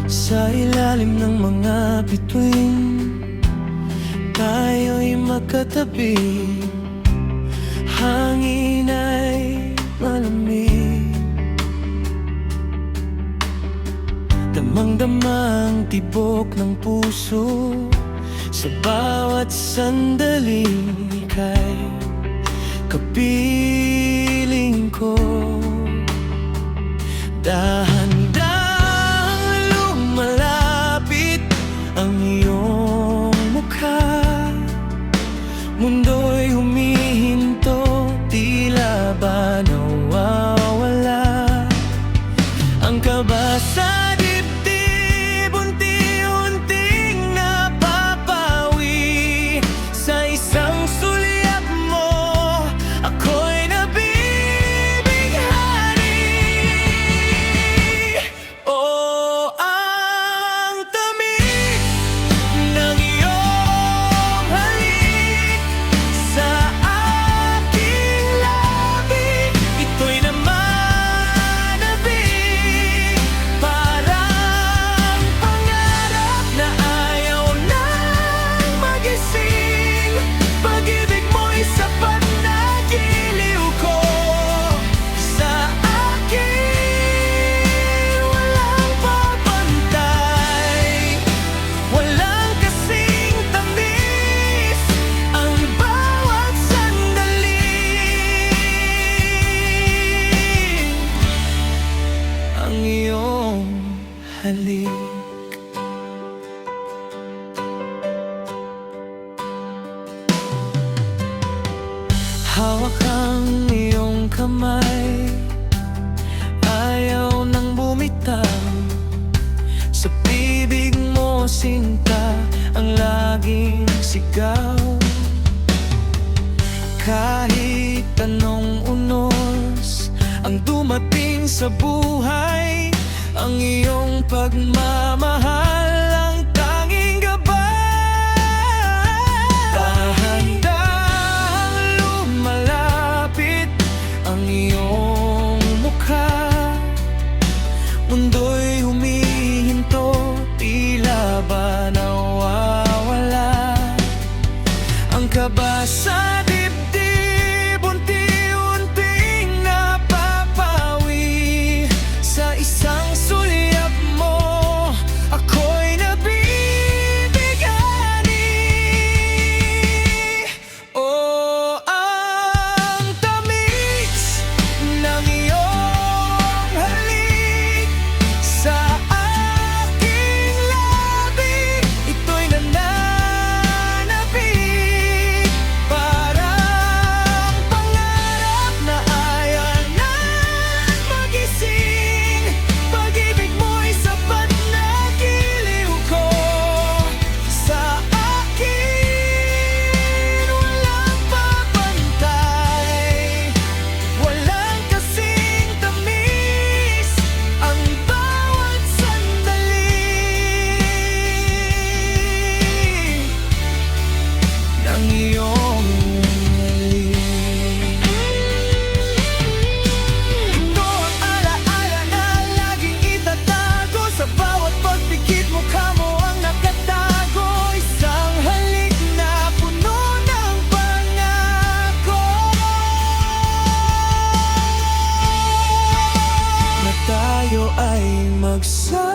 Sa ilalim ng mga bituin, tayo'y magkatabi. Hangin ay malamig, damang-dama ang tibok ng puso. Sa bawat sandali kay kapiling ko, dahan-dahang lumalapit ang iyong mukha. Mundo'y humihinto, tila ba nawawala ang kaba sa dibdib. Unti-unting napapawi sa isang sulyap mo. Ako'y nabibighani. Oh, ang tamis ng iyong halik sa aking labi. Ito'y namanabik, parang pangarap na ayaw nang magising. Pag-ibig mo'y sapat na giliw ko. Sa akin walang papantay, walang kasing tamis ang bawat sandali. Ang iyong halik, hawak ang iyong kamay, ayaw nang bumitaw. Sa bibig mo sinta ang laging sigaw. Kahit anong unos ang dumating sa buhay, ang iyong pagmamahal ang tanging gabay. Dahan-dahang lumalapit ang iyong mukha. Mundo'y humihinto, tila ba nawawala ang kaba sa dibdib. Unti-unting napapawi sa isang sulyap mo. Ako'y nabibighani. Oh, ang tamis ng iyong halik sa aking labi. Ito'y nananabik, parang pangarap na ayaw nang magising. Pag-ibig mo'y sapat na giliw ko. Sa akin walang papantay, walang kasing tamis ang bawat sandali ng iyong halik. Ito ang alaala na laging itatago. Sa bawat pagpikit, mukha mo ang nakatago. Isang halik na puno ng pangako, na tayo ay magsama